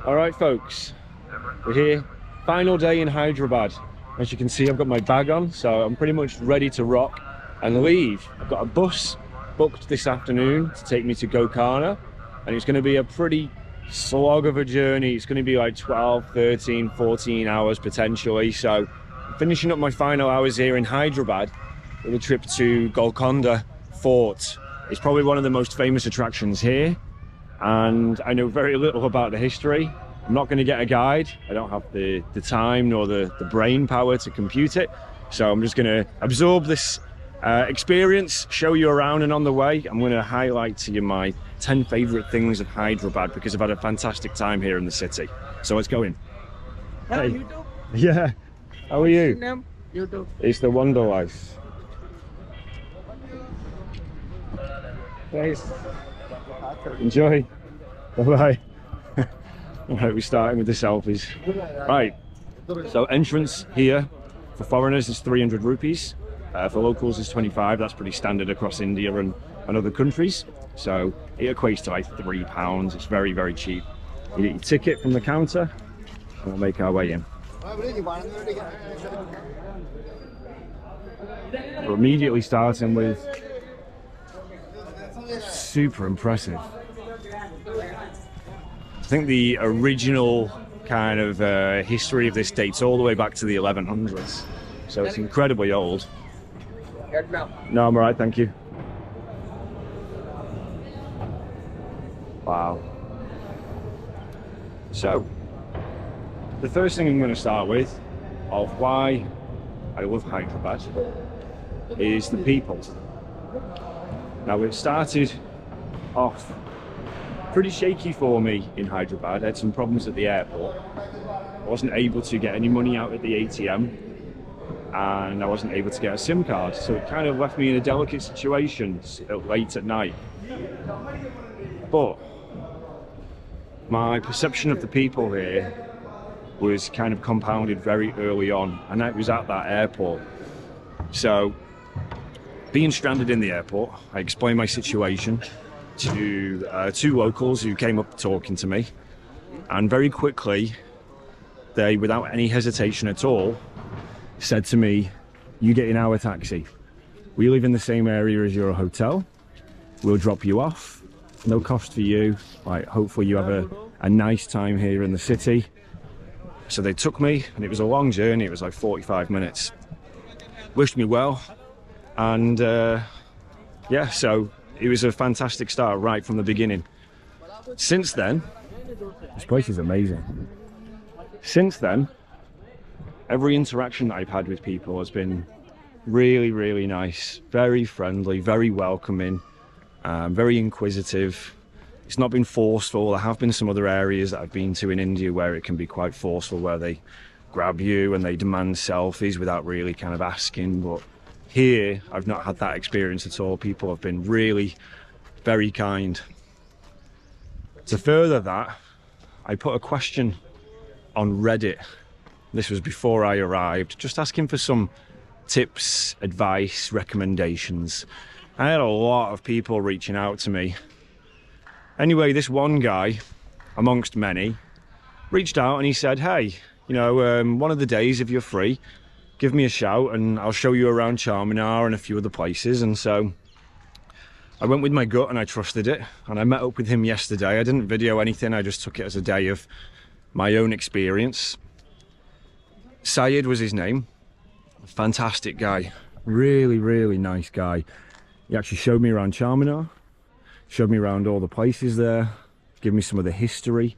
All right, folks, we're here. Final day in Hyderabad. As you can see, I've got my bag on, so I'm pretty much ready to rock and leave. I've got a bus booked this afternoon to take me to Golconda, and it's going to be a pretty slog of a journey. It's going to be like 12, 13, 14 hours potentially. So I'm finishing up my final hours here in Hyderabad with a trip to Golconda Fort. It's probably one of the most famous attractions here, and I know very little about the history. I'm not going to get a guide. I don't have the time nor the brain power to compute it. So I'm just going to absorb this experience, show you around, and on the way I'm going to highlight to you my 10 favorite things of Hyderabad because I've had a fantastic time here in the city. So let's go in. Hey. YouTube? Yeah. How are you? YouTube. It's the Wonder Life. Thanks. Enjoy. Bye-bye. All right, we're starting with the selfies. Right, so entrance here for foreigners is 300 rupees. For locals is 25. That's pretty standard across India and other countries. So it equates to like £3. It's very, very cheap. You get your ticket from the counter and we'll make our way in. We're immediately starting with super impressive. I think the original kind of history of this dates all the way back to the 1100s. So it's incredibly old. No, I'm all right, thank you. Wow. So, the first thing I'm going to start with of why I love Hyderabad is the people. Now, it started off pretty shaky for me in Hyderabad. I had some problems at the airport. I wasn't able to get any money out at the ATM, and I wasn't able to get a SIM card, so it kind of left me in a delicate situation late at night. But my perception of the people here was kind of compounded very early on, and that was at that airport. So being stranded in the airport, I explained my situation to two locals who came up talking to me, and very quickly they, without any hesitation at all, said to me, "You get in our taxi. We live in the same area as your hotel. We'll drop you off, no cost for you. Like, hopefully you have a nice time here in the city." So they took me, and it was a long journey. It was like 45 minutes. Wished me well, and yeah, so it was a fantastic start right from the beginning. Since then, this place is amazing. Since then, every interaction that I've had with people has been really, really nice, very friendly, very welcoming, very inquisitive. It's not been forceful. There have been some other areas that I've been to in India where it can be quite forceful, where they grab you and they demand selfies without really kind of asking, but here, I've not had that experience at all. People have been really very kind. To further that, I put a question on Reddit. This was before I arrived, just asking for some tips, advice, recommendations. I had a lot of people reaching out to me. Anyway, this one guy, amongst many, reached out and he said, "Hey, you know, one of the days if you're free, give me a shout and I'll show you around Charminar and a few other places." And so I went with my gut and I trusted it, and I met up with him yesterday. I didn't video anything, I just took it as a day of my own experience. Syed was his name. Fantastic guy, really, really nice guy. He actually showed me around Charminar, showed me around all the places there, gave me some of the history.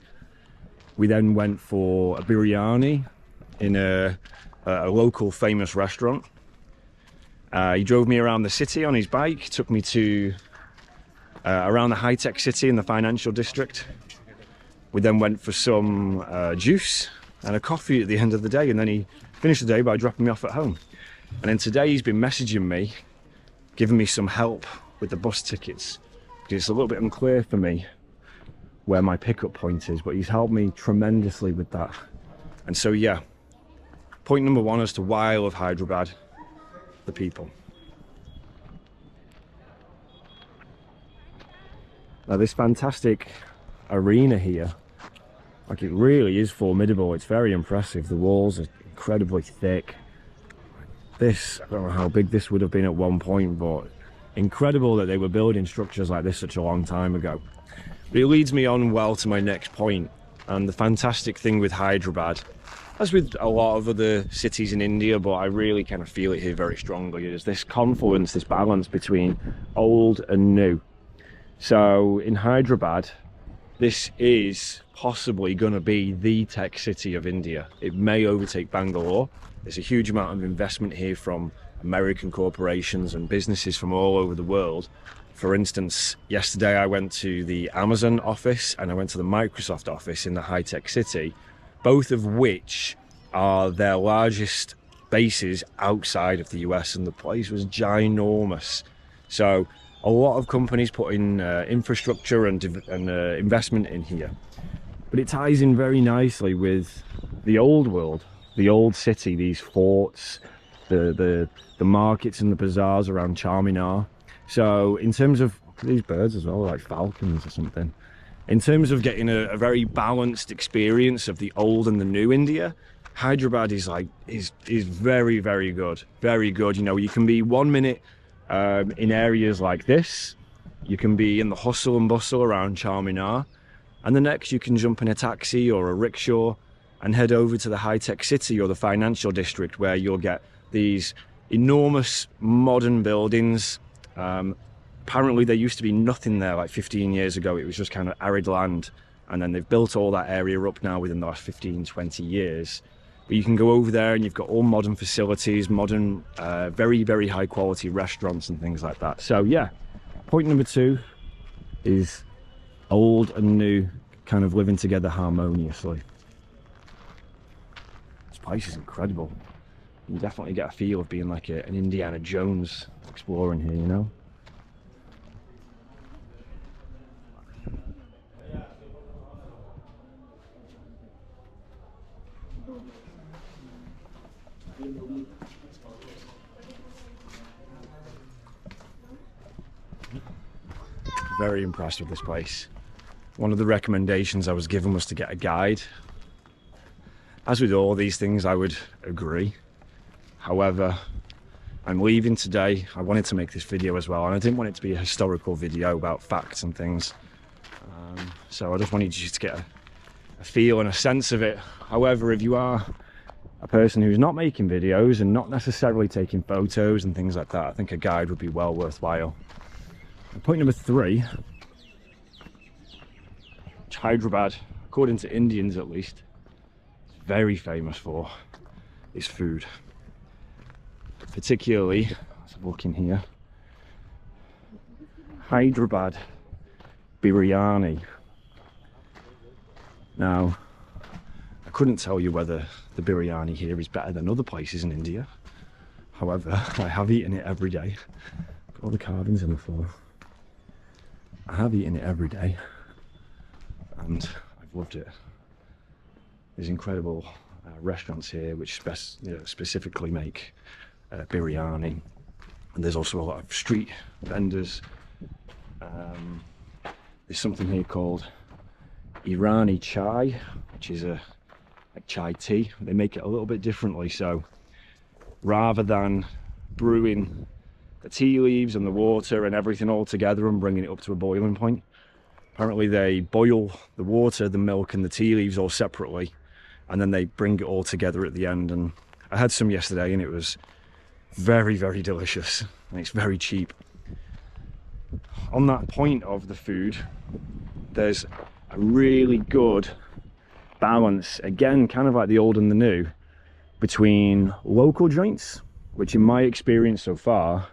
We then went for a biryani in a local famous restaurant. He drove me around the city on his bike, took me to around the high-tech city in the financial district. We then went for some juice and a coffee at the end of the day, and then he finished the day by dropping me off at home. And then today he's been messaging me, giving me some help with the bus tickets, because it's a little bit unclear for me where my pickup point is, but he's helped me tremendously with that. And so yeah, point number one as to why I love Hyderabad: the people. Now, this fantastic arena here Like, it really is formidable. It's very impressive. The walls are incredibly thick. This, I don't know how big this would have been at one point, but incredible that they were building structures like this such a long time ago. But it leads me on well to my next point, and the fantastic thing with Hyderabad, as with a lot of other cities in India, but I really kind of feel it here very strongly, is this confluence, this balance between old and new. So in Hyderabad, this is possibly going to be the tech city of India. It may overtake Bangalore. There's a huge amount of investment here from American corporations and businesses from all over the world. For instance, yesterday I went to the Amazon office and I went to the Microsoft office in the high-tech city, both of which are their largest bases outside of the US, and the place was ginormous. So a lot of companies put in infrastructure and investment in here. But it ties in very nicely with the old world, the old city, these forts, the markets and the bazaars around Charminar. So in terms of these birds as well, like falcons or something, in terms of getting a very balanced experience of the old and the new India, Hyderabad is very, very good. Very good. You know, you can be 1 minute in areas like this, you can be in the hustle and bustle around Charminar, and the next you can jump in a taxi or a rickshaw and head over to the high-tech city or the financial district, where you'll get these enormous modern buildings. Apparently there used to be nothing there like 15 years ago. It was just kind of arid land, and then they've built all that area up now within the last 15-20 years. But you can go over there and you've got all modern facilities, modern, very, very high quality restaurants and things like that. So yeah, point number 2 is old and new kind of living together harmoniously. This place is incredible. You definitely get a feel of being like an Indiana Jones exploring here, you know? Very impressed with this place. One of the recommendations I was given was to get a guide. As with all these things, I would agree. However, I'm leaving today. I wanted to make this video as well, and I didn't want it to be a historical video about facts and things. So I just wanted you to get a feel and a sense of it. However, if you are a person who's not making videos and not necessarily taking photos and things like that, I think a guide would be well worthwhile. And point number 3, which Hyderabad, according to Indians at least, is very famous for, is food. Particularly, let's look in here, Hyderabad biryani. Now, I couldn't tell you whether the biryani here is better than other places in India. However, I have eaten it every day. Got all the carvings in the floor. I have eaten it every day, and I've loved it. There's incredible restaurants here which specifically make biryani, and there's also a lot of street vendors. There's something here called Irani chai, which is like chai tea. They make it a little bit differently, so rather than brewing the tea leaves and the water and everything all together and bringing it up to a boiling point, apparently they boil the water, the milk and the tea leaves all separately, and then they bring it all together at the end. And I had some yesterday and it was very, very delicious, and it's very cheap. On that point of the food, there's a really good balance, again kind of like the old and the new, between local joints, which in my experience so far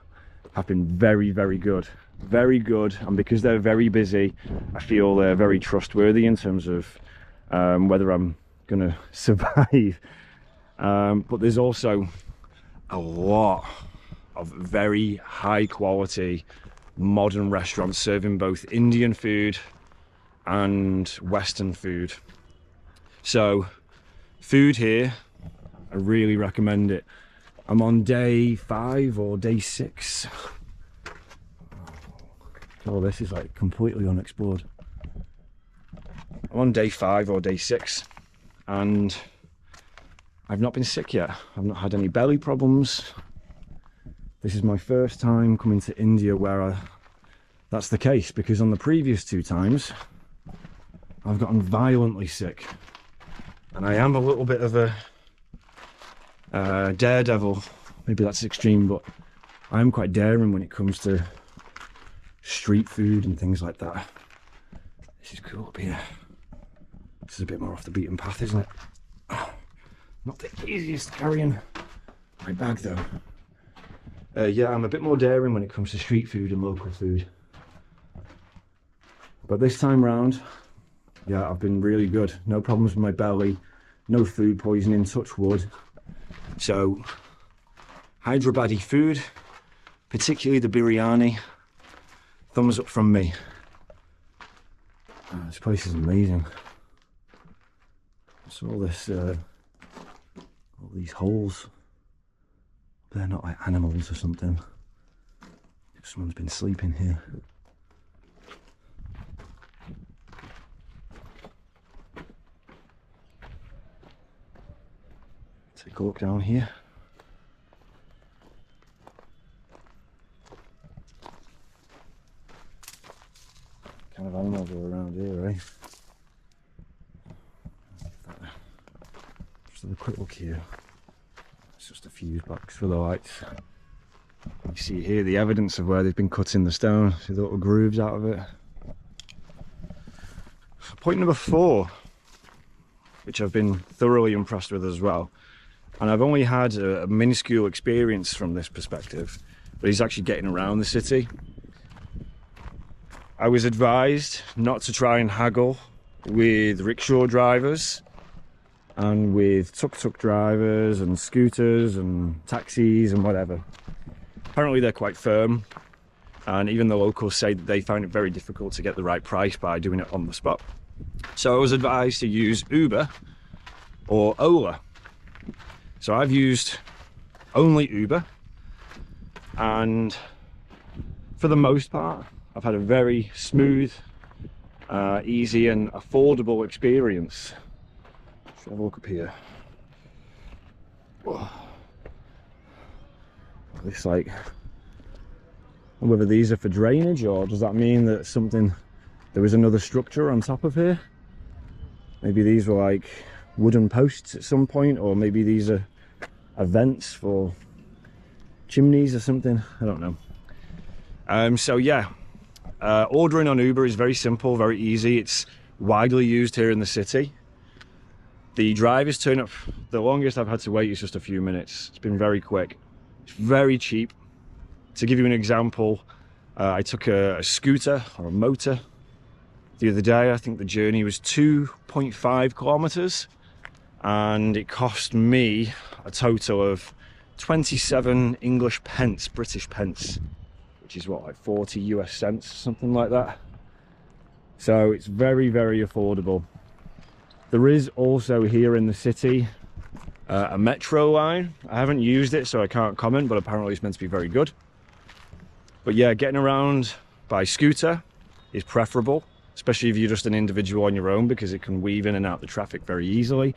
have been very, very good. Very good, and because they're very busy, I feel they're very trustworthy in terms of whether I'm gonna survive. But there's also a lot of very high quality modern restaurants serving both Indian food and Western food. So food here, I really recommend it. I'm on day 5 or day 6. Oh, this is like completely unexplored. I'm on day 5 or day 6, and I've not been sick yet. I've not had any belly problems. This is my first time coming to India where that's the case, because on the previous 2 times I've gotten violently sick, and I am a little bit of a daredevil. Maybe that's extreme, but I am quite daring when it comes to street food and things like that. This is cool up here. This is a bit more off the beaten path, isn't it? Not the easiest carrying my bag though. Yeah, I'm a bit more daring when it comes to street food and local food. But this time round, yeah, I've been really good. No problems with my belly, no food poisoning, touch wood. So, Hyderabadi food, particularly the biryani, thumbs up from me. Oh, this place is amazing. It's all this, all these holes. They're not like animals or something. Someone's been sleeping here. Take a look down here. What kind of animals are around here, eh? Just have a quick look here. It's just a fuse box for the lights. You see here the evidence of where they've been cutting the stone. See the little grooves out of it. Point number 4, which I've been thoroughly impressed with as well. And I've only had a minuscule experience from this perspective, but he's actually getting around the city. I was advised not to try and haggle with rickshaw drivers and with tuk-tuk drivers and scooters and taxis and whatever. Apparently they're quite firm, and even the locals say that they find it very difficult to get the right price by doing it on the spot. So I was advised to use Uber or Ola. So I've used only Uber, and for the most part I've had a very smooth, easy and affordable experience. Let's have a look up here. Whoa. It's like, whether these are for drainage, or does that mean that there was another structure on top of here? Maybe these were like wooden posts at some point, or maybe these are vents for chimneys or something. I don't know. So yeah, ordering on Uber is very simple, very easy. It's widely used here in the city. The drivers turn up. The longest I've had to wait is just a few minutes. It's been very quick. It's very cheap. To give you an example, I took a scooter or a motor the other day. I think the journey was 2.5 kilometers, and it cost me a total of 27 English pence, British pence, which is what, like 40 US cents, something like that. So it's very, very affordable. There is also here in the city a metro line. I haven't used it, so I can't comment, but apparently it's meant to be very good. But yeah, getting around by scooter is preferable, especially if you're just an individual on your own, because it can weave in and out the traffic very easily.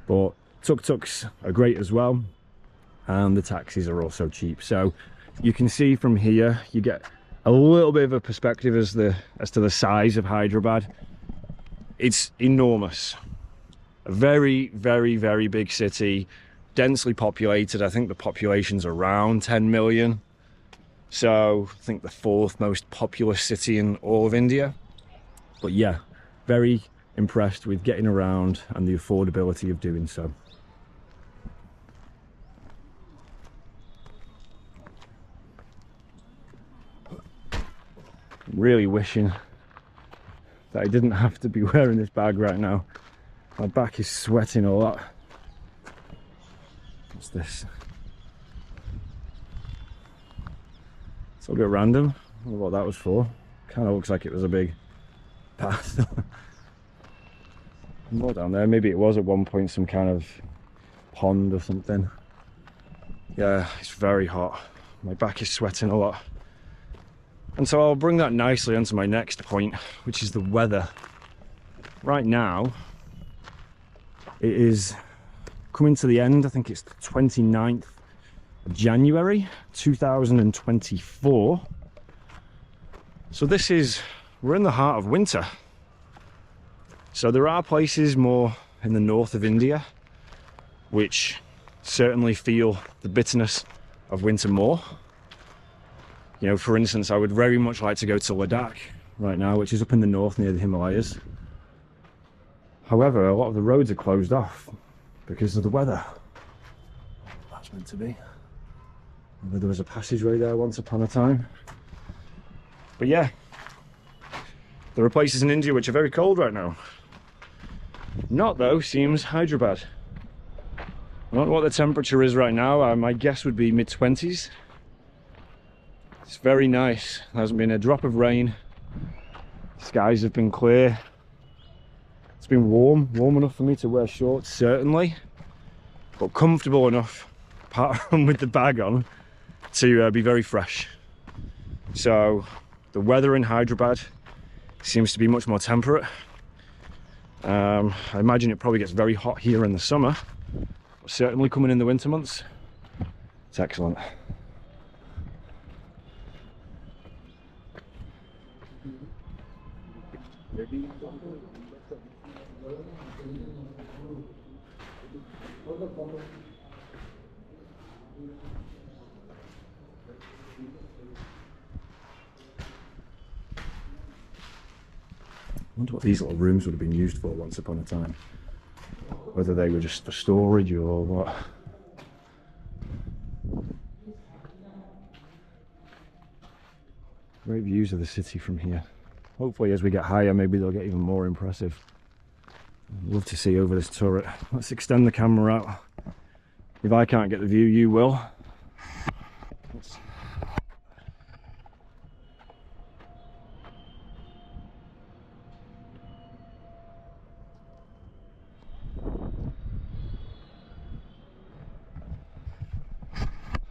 But tuk-tuks are great as well, and the taxis are also cheap. So you can see from here, you get a little bit of a perspective as to the size of Hyderabad. It's enormous. A very, very, very big city, densely populated. I think the population's around 10 million. So I think the 4th most populous city in all of India. But yeah, very impressed with getting around and the affordability of doing so. I'm really wishing that I didn't have to be wearing this bag right now. My back is sweating a lot. What's this? It's a little bit random. I don't know what that was for. Kind of looks like it was a big path. More down there. Maybe it was at one point some kind of pond or something. Yeah, it's very hot. My back is sweating a lot. And so I'll bring that nicely onto my next point, which is the weather. right now it is coming to the end. I think it's the 29th of January 2024. So we're in the heart of winter. So there are places more in the north of India which certainly feel the bitterness of winter more. You know, for instance, I would very much like to go to Ladakh right now, which is up in the north near the Himalayas. However, a lot of the roads are closed off because of the weather. That's meant to be. There was a passageway there once upon a time. But yeah, there are places in India which are very cold right now. Not though, seems Hyderabad. I don't know what the temperature is right now. My guess would be mid-20s. It's very nice. There hasn't been a drop of rain. Skies have been clear. It's been warm enough for me to wear shorts, certainly, but comfortable enough, apart from with the bag on, to be very fresh. So the weather in Hyderabad seems to be much more temperate. I imagine it probably gets very hot here in the summer, but certainly coming in the winter months, it's excellent. I wonder what these little rooms would have been used for once upon a time. Whether they were just for storage or what. Great views of the city from here. Hopefully as we get higher, maybe they'll get even more impressive. I'd love to see over this turret. Let's extend the camera out. If I can't get the view, you will.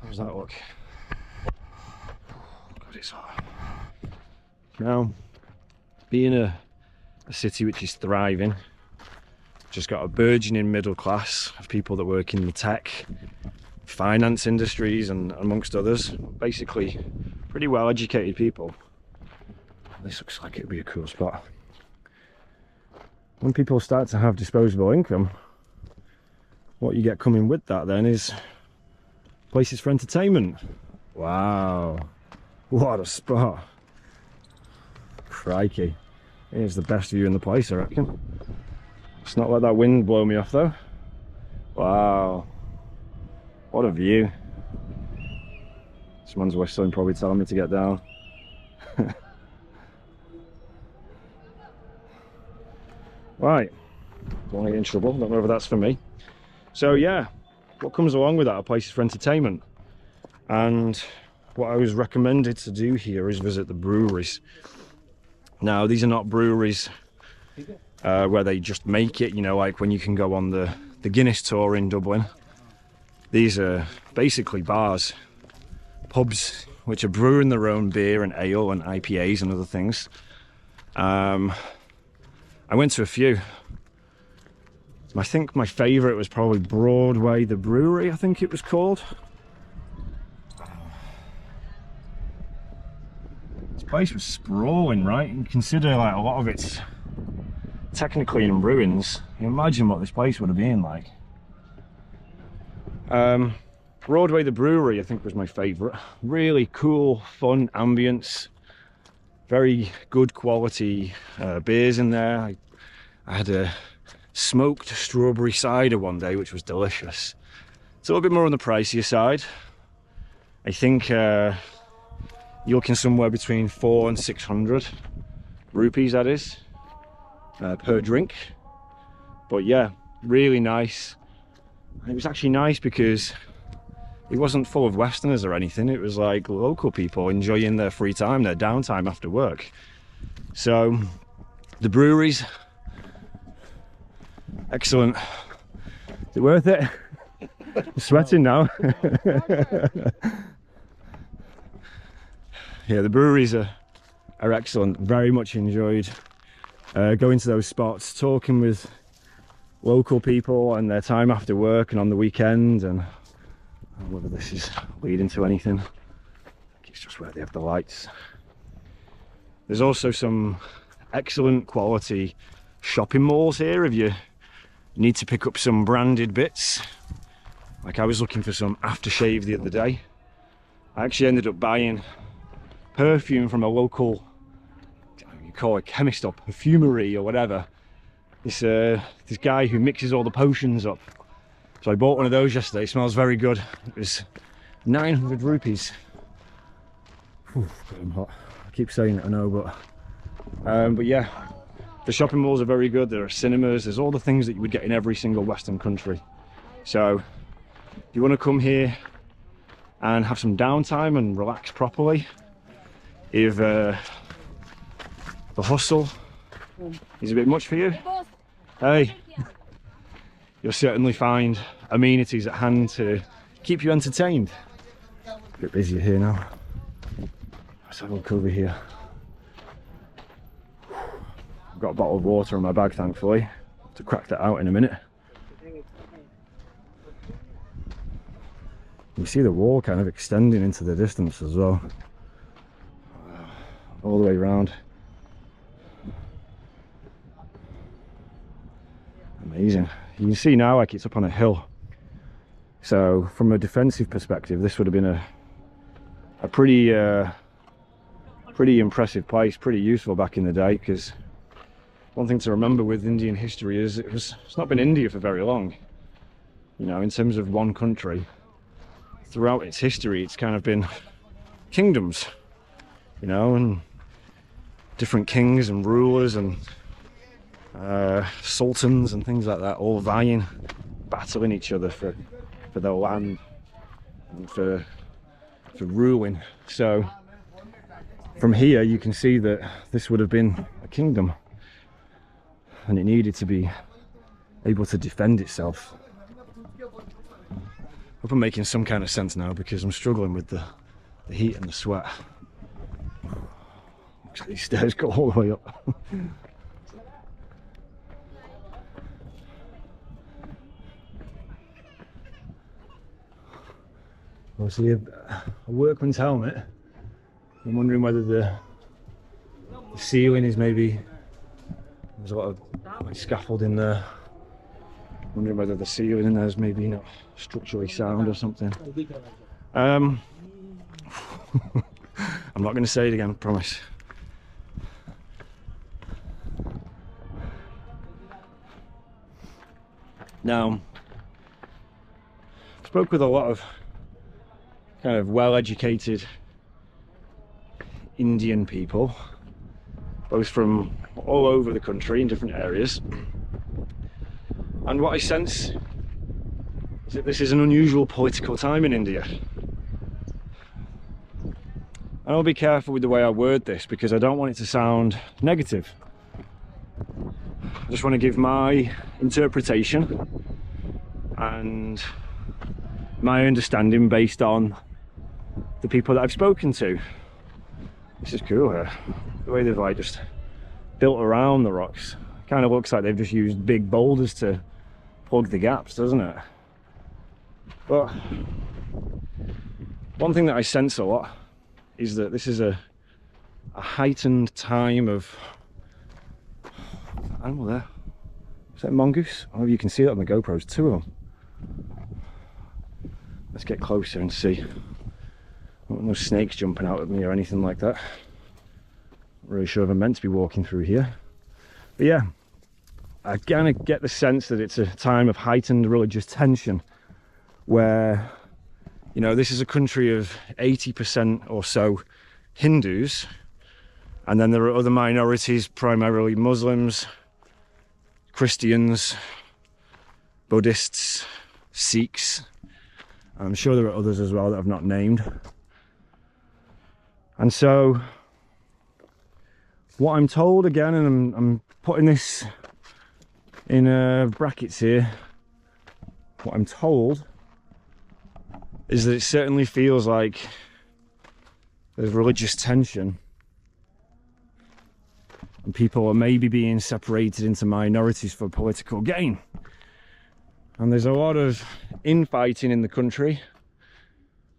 How's that look? God, it's hot. Now, being a city which is thriving, just got a burgeoning middle class of people that work in the tech, finance industries and amongst others, basically pretty well educated people. This looks like it would be a cool spot. When people start to have disposable income, what you get coming with that then is places for entertainment. Wow, what a spot. Crikey, here's the best view in the place, I reckon. Let's not let that wind blow me off though. Wow, what a view. Someone's whistling, probably telling me to get down. Right, don't want to get in trouble, don't know whether that's for me. So yeah, what comes along with that are places for entertainment. And what I was recommended to do here is visit the breweries. Now, these are not breweries where they just make it, you know, like when you can go on the Guinness tour in Dublin. These are basically bars, pubs, which are brewing their own beer and ale and IPAs and other things. I went to a few. I think my favourite was probably Broadway, the brewery, I think it was called. This place was sprawling, right? And consider like a lot of it's technically in ruins. You imagine what this place would have been like. Broadway, the brewery, I think was my favourite. Really cool, fun ambience. Very good quality beers in there. I had a smoked strawberry cider one day, which was delicious. It's a little bit more on the pricier side. I think you're looking somewhere between 400 and 600 rupees, that is, per drink. But yeah, really nice. It was actually nice because it wasn't full of Westerners or anything. It was like local people enjoying their free time, their downtime after work. So the breweries, excellent. Is it worth it? I'm sweating now. Yeah, the breweries are excellent. Very much enjoyed going to those spots, talking with local people and their time after work and on the weekend, and whether this is leading to anything. I think it's just where they have the lights. There's also some excellent quality shopping malls here if you need to pick up some branded bits. Like I was looking for some aftershave the other day. I actually ended up buying perfume from a local, you call it chemist or perfumery or whatever. This guy who mixes all the potions up. So I bought one of those yesterday. It smells very good. It was 900 rupees. Whew, I'm hot. I keep saying it, I know, but yeah, the shopping malls are very good. There are cinemas. There's all the things that you would get in every single Western country. So if you want to come here and have some downtime and relax properly, if the hustle is a bit much for you, hey, you'll certainly find amenities at hand to keep you entertained. A bit busier here now. Let's have a look over here. I've got a bottle of water in my bag, thankfully, to crack that out in a minute. You see the wall kind of extending into the distance as well, all the way around. Amazing. You can see now like it's up on a hill, so from a defensive perspective this would have been a pretty impressive place, pretty useful back in the day, because one thing to remember with Indian history is it's not been India for very long. You know, in terms of one country, throughout its history it's kind of been kingdoms, you know, and different kings and rulers and sultans and things like that, all vying, battling each other for their land and for ruling. So from here you can see that this would have been a kingdom, and it needed to be able to defend itself. I hope I'm making some kind of sense now, because I'm struggling with the heat and the sweat. Looks like these stairs go all the way up. I see a workman's helmet. I'm wondering whether the ceiling is maybe, there's a lot of like scaffolding there. I'm wondering whether the ceiling in there is maybe not structurally sound or something. I'm not going to say it again, I promise. Now, I spoke with a lot of kind of well-educated Indian people, both from all over the country in different areas, and what I sense is that this is an unusual political time in India. I'll be careful with the way I word this, because I don't want it to sound negative. I just want to give my interpretation and my understanding based on the people that I've spoken to. This is cool here. The way they've like just built around the rocks. It kind of looks like they've just used big boulders to plug the gaps, doesn't it? But one thing that I sense a lot is that this is a heightened time of animal there. Is that a mongoose? Oh, you can see that on the GoPro. There's two of them. Let's get closer and see. No snakes jumping out at me or anything like that. Not really sure if I'm meant to be walking through here. But yeah, I kind of get the sense that it's a time of heightened religious tension, where, you know, this is a country of 80% or so Hindus, and then there are other minorities, primarily Muslims, Christians, Buddhists, Sikhs. I'm sure there are others as well that I've not named. And so what I'm told, again, and I'm putting this in brackets here, what I'm told is that it certainly feels like there's religious tension. I'm and people are maybe being separated into minorities for political gain. And there's a lot of infighting in the country,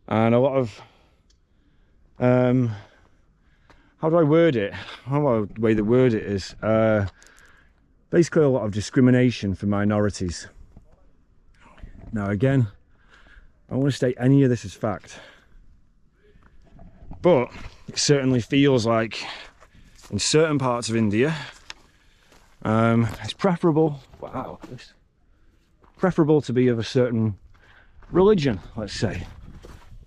and a lot of how do I word it? How the way the word it is basically a lot of discrimination for minorities. Now again, I don't want to state any of this as fact, but it certainly feels like in certain parts of India it's preferable to be of a certain religion, let's say.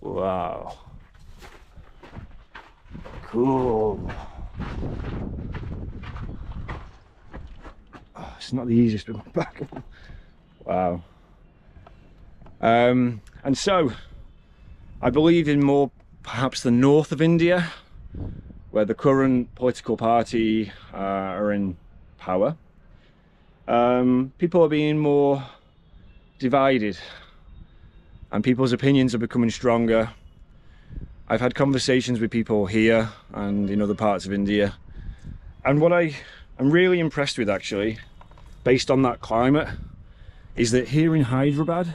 Wow, cool. Oh, it's not the easiest to go back. Wow. And so I believe in more perhaps the north of India, where the current political party are in power. People are being more divided, and people's opinions are becoming stronger. I've had conversations with people here and in other parts of India, and what I'm really impressed with, actually, based on that climate, is that here in Hyderabad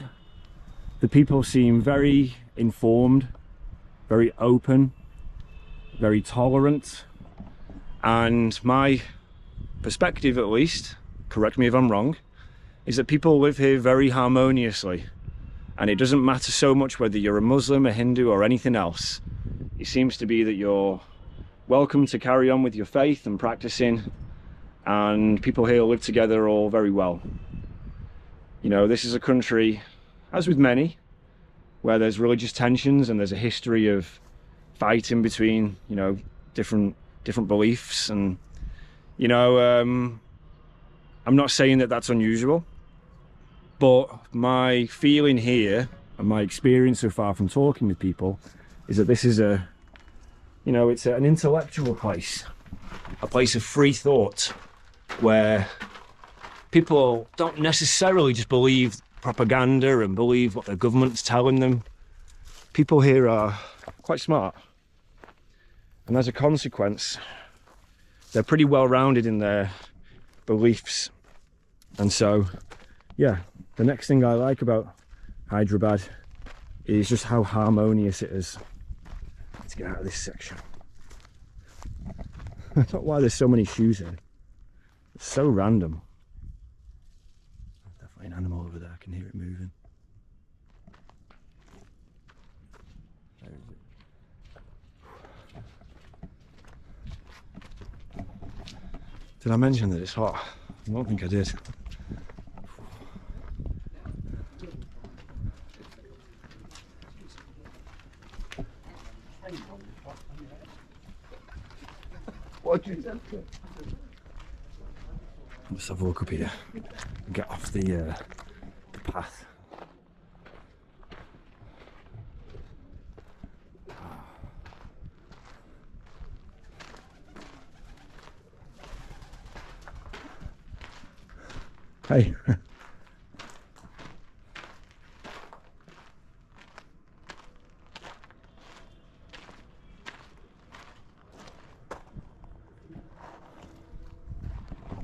the people seem very informed, very open, very tolerant, and my perspective, at least, correct me if I'm wrong, is that people live here very harmoniously, and it doesn't matter so much whether you're a Muslim, a Hindu, or anything else. It seems to be that you're welcome to carry on with your faith and practicing, and people here live together all very well. You know, this is a country, as with many, where there's religious tensions and there's a history of fighting between, you know, different beliefs, and you know, I'm not saying that that's unusual, but my feeling here and my experience so far from talking with people is that this is a, you know, it's an intellectual place, a place of free thought, where people don't necessarily just believe propaganda and believe what the government's telling them. People here are quite smart, and as a consequence they're pretty well rounded in their beliefs. And so yeah, the next thing I like about Hyderabad is just how harmonious it is. Let's get out of this section. I don't know why there's so many shoes here. It's so random. Definitely an animal over there, I can hear it moving. There is it. Did I mention that it's hot? I don't think I did. Let's have a look up here and get off the path. Hey.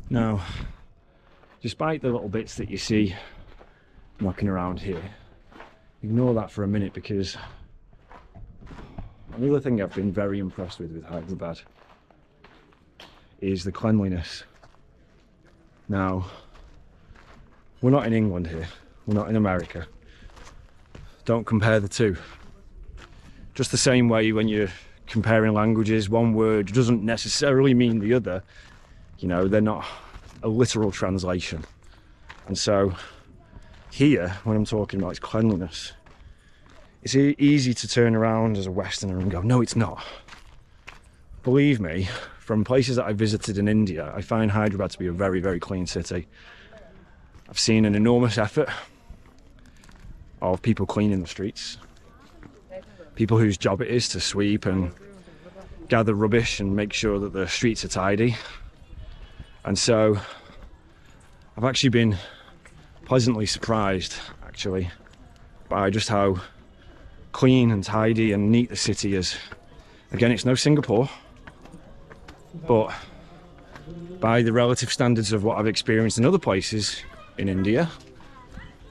Now, despite the little bits that you see knocking around here, ignore that for a minute, because another thing I've been very impressed with Hyderabad is the cleanliness. Now, we're not in England here, we're not in America. Don't compare the two. Just the same way when you're comparing languages, one word doesn't necessarily mean the other. You know, they're not a literal translation. And so here, when I'm talking about cleanliness, it's easy to turn around as a Westerner and go, no, it's not. Believe me, from places that I visited in India, I find Hyderabad to be a very, very clean city. I've seen an enormous effort of people cleaning the streets, people whose job it is to sweep and gather rubbish and make sure that the streets are tidy. And so I've actually been pleasantly surprised, actually, by just how clean and tidy and neat the city is. Again, it's no Singapore, but by the relative standards of what I've experienced in other places in India,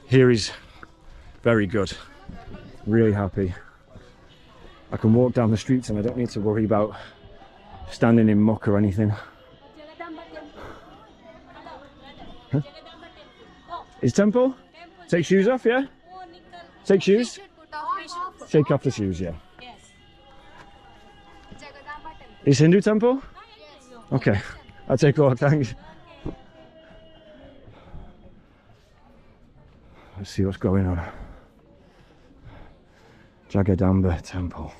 here is very good. Really happy. I can walk down the streets and I don't need to worry about standing in muck or anything. Huh? Is temple? Take shoes off, yeah? Take shoes? Take off the shoes, yeah. Is Hindu temple? Okay, I'll take all, thanks. Let's see what's going on. Jagadamba temple.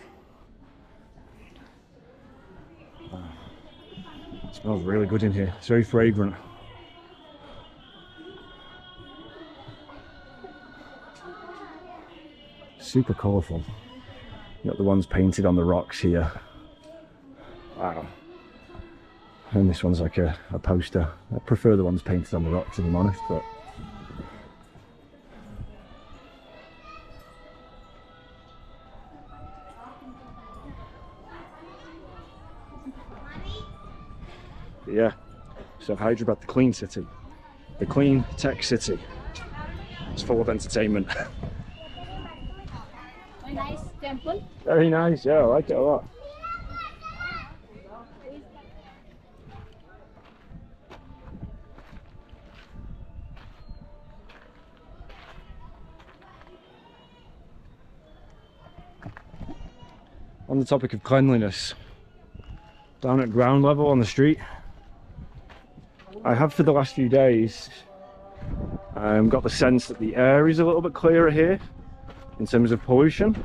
It smells really good in here. It's very fragrant. Super colourful. You got the ones painted on the rocks here. Wow. And this one's like a poster. I prefer the ones painted on the rocks, if I'm honest, but yeah, so Hyderabad, the clean city, the clean tech city. It's full of entertainment. A nice temple. Very nice, yeah, I like it a lot. On the topic of cleanliness, down at ground level on the street, I have for the last few days got the sense that the air is a little bit clearer here in terms of pollution.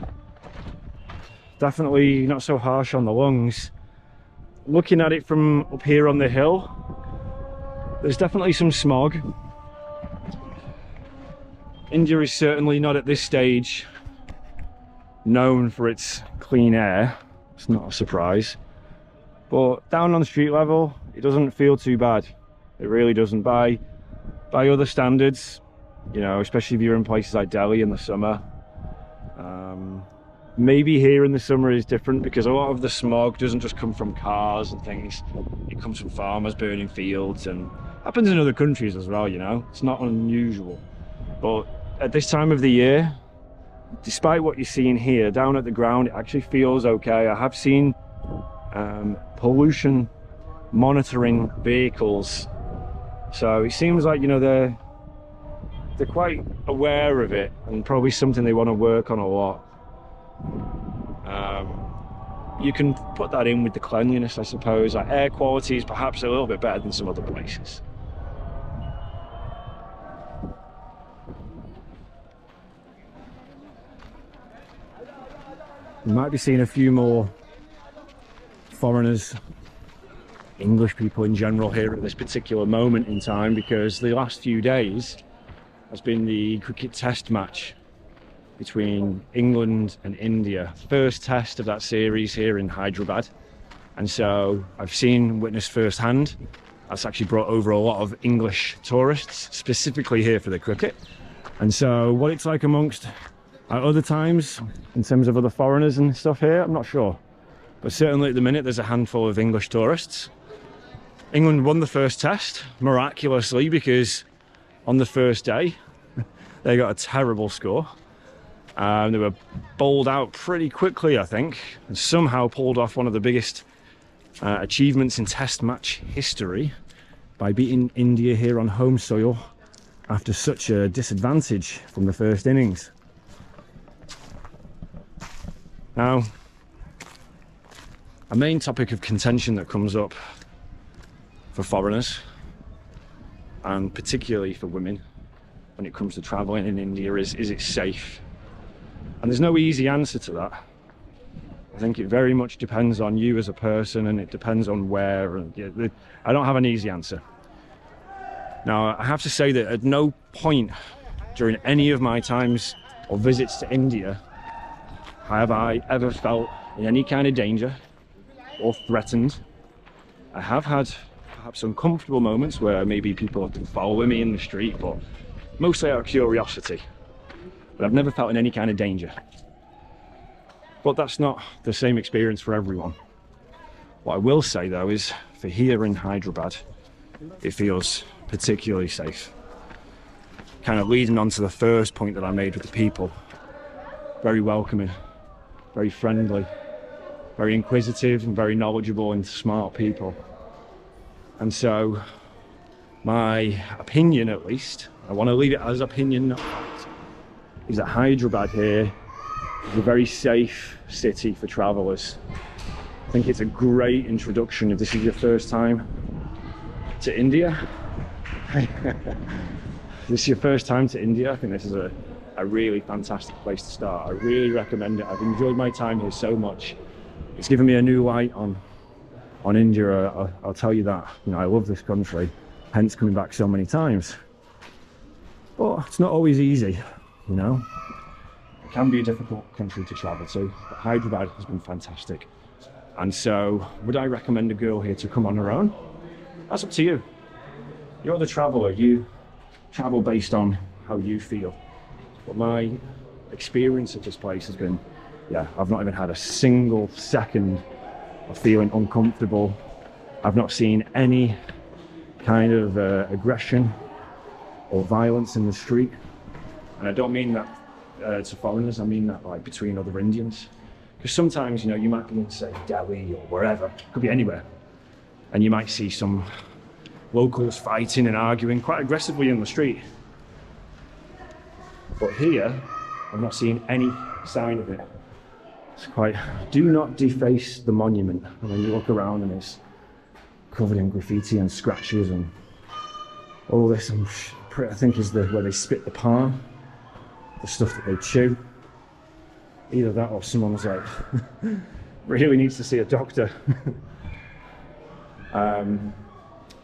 Definitely not so harsh on the lungs. Looking at it from up here on the hill, there's definitely some smog. India is certainly not at this stage known for its clean air. It's not a surprise. But down on the street level, it doesn't feel too bad. It really doesn't. By other standards, you know, especially if you're in places like Delhi in the summer. Maybe here in the summer is different because a lot of the smog doesn't just come from cars and things. It comes from farmers burning fields, and happens in other countries as well, you know. It's not unusual. But at this time of the year, despite what you're seeing here, down at the ground, it actually feels okay. I have seen pollution monitoring vehicles, so it seems like, you know, they're quite aware of it, and probably something they want to work on a lot. You can put that in with the cleanliness, I suppose. Like, air quality is perhaps a little bit better than some other places. You might be seeing a few more foreigners, English people in general here at this particular moment in time, because the last few days has been the cricket test match between England and India. First test of that series here in Hyderabad. And so I've seen, witnessed firsthand, that's actually brought over a lot of English tourists, specifically here for the cricket. And so what it's like amongst at other times, in terms of other foreigners and stuff here, I'm not sure. But certainly at the minute, there's a handful of English tourists. England won the first test, miraculously, because on the first day, they got a terrible score. They were bowled out pretty quickly, I think, and somehow pulled off one of the biggest achievements in test match history by beating India here on home soil after such a disadvantage from the first innings. Now, a main topic of contention that comes up for foreigners, and particularly for women when it comes to traveling in India, is it safe? And there's no easy answer to that. I think it very much depends on you as a person, and it depends on where. And I don't have an easy answer. Now, I have to say that at no point during any of my times or visits to India have I ever felt in any kind of danger or threatened. I have had perhaps uncomfortable moments where maybe people have been following me in the street, but mostly out of curiosity. But I've never felt in any kind of danger. But that's not the same experience for everyone. What I will say though is, for here in Hyderabad, it feels particularly safe. Kind of leading on to the first point that I made with the people. Very welcoming, very friendly, very inquisitive and very knowledgeable and smart people. And so my opinion, at least, I want to leave it as opinion, not fact, is that Hyderabad here is a very safe city for travellers. I think it's a great introduction if this is your first time to India. This is your first time to India, I think this is a really fantastic place to start. I really recommend it. I've enjoyed my time here so much. It's given me a new light on India, I'll tell you that. You know, I love this country, hence coming back so many times. But it's not always easy, you know. It can be a difficult country to travel to, but Hyderabad has been fantastic. And so, would I recommend a girl here to come on her own? That's up to you. You're the traveller, you travel based on how you feel. But my experience of this place has been, yeah, I've not even had a single second of feeling uncomfortable. I've not seen any kind of aggression or violence in the street. And I don't mean that to foreigners, I mean that like between other Indians. Because sometimes, you know, you might be in, say, Delhi or wherever, could be anywhere, and you might see some locals fighting and arguing quite aggressively in the street. But here, I've not seen any sign of it. It's quite, do not deface the monument. And when you look around and it's covered in graffiti and scratches and all this, I think is where they spit the palm, the stuff that they chew. Either that or someone's like, really needs to see a doctor. But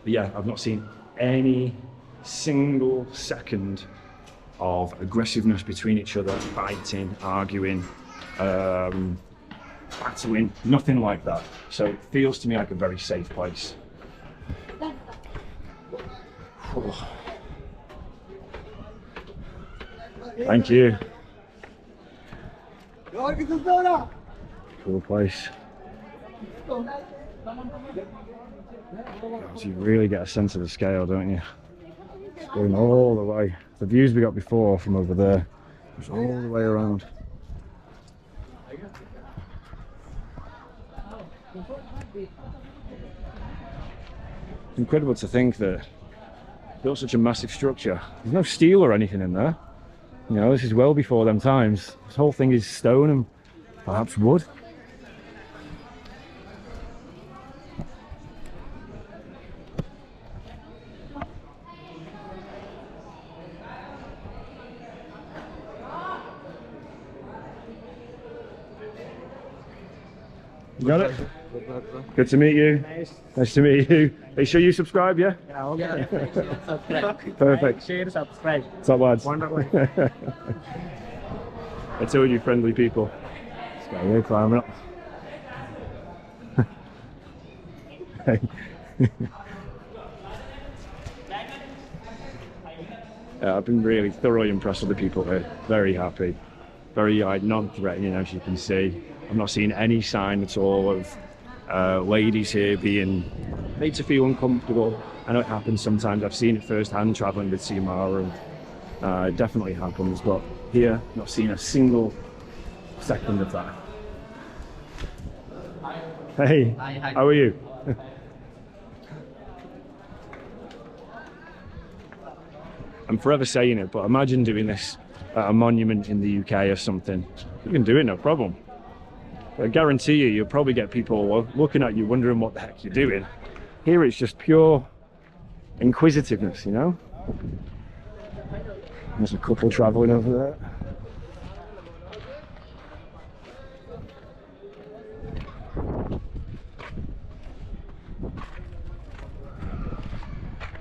yeah, I've not seen any single second of aggressiveness between each other, fighting, arguing, battling, nothing like that. So it feels to me like a very safe place. Thank you. Cool place. You really get a sense of the scale, don't you? It's going all the way. The views we got before from over there, it's all the way around. It's incredible to think that built such a massive structure. There's no steel or anything in there. You know, this is well before them times. This whole thing is stone and perhaps wood. You got it? Good to meet you. Nice to meet you. Are you sure you subscribe, yeah? Yeah, okay. Subscribe. Perfect. Share, subscribe. Top lads. Wonderful. I told you, friendly people. This guy here climbing up. Hey. Yeah, I've been really thoroughly impressed with the people here. Very happy. Very non-threatening, as you can see. I've not seen any sign at all of ladies here being made to feel uncomfortable. I know it happens sometimes. I've seen it firsthand travelling with Seymour, and it definitely happens. But here, not seen a single second of that. Hey, Hi. How are you? I'm forever saying it, but imagine doing this at a monument in the UK or something. You can do it, no problem. I guarantee you'll probably get people looking at you wondering what the heck you're doing. Here it's just pure inquisitiveness, you know? There's a couple travelling over there.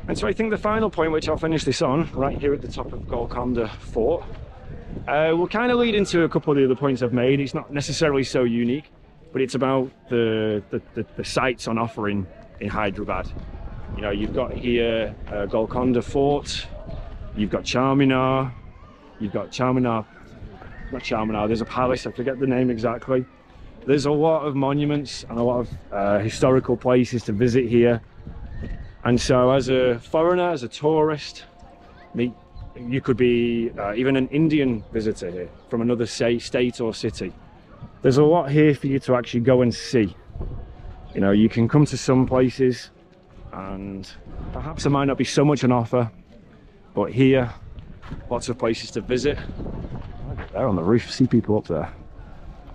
And so I think the final point, which I'll finish this on, right here at the top of Golconda Fort, will kind of lead into a couple of the other points I've made. It's not necessarily so unique, but it's about the sites on offer in Hyderabad. You know, you've got here Golconda Fort, you've got Charminar, not Charminar, there's a palace, I forget the name exactly. There's a lot of monuments and a lot of historical places to visit here. And so as a foreigner, as a tourist, you could be even an Indian visitor here from another state or city. There's a lot here for you to actually go and see. You know, you can come to some places and perhaps there might not be so much on offer, but here, lots of places to visit. There on the roof, see people up there.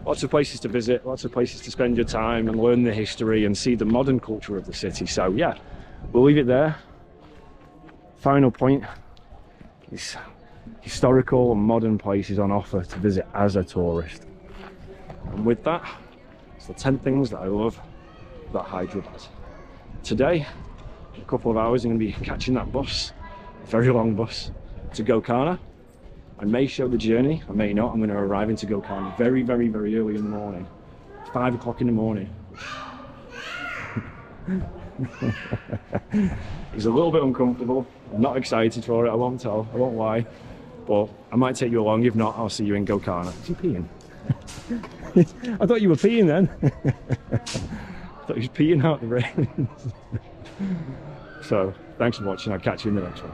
Lots of places to visit, lots of places to spend your time and learn the history and see the modern culture of the city. So yeah, we'll leave it there. Final point is historical and modern places on offer to visit as a tourist. And with that, it's the 10 things that I love about Hyderabad. Today, in a couple of hours, I'm going to be catching that bus, a very long bus, to Golconda. I may show the journey, I may not. I'm going to arrive into Golconda very, very, very early in the morning. 5 o'clock in the morning. It's a little bit uncomfortable. I'm not excited for it, I won't lie. But I might take you along. If not, I'll see you in Golconda. Is he peeing? I thought you were peeing then. I thought he was peeing out the rain. So, thanks for watching. I'll catch you in the next one.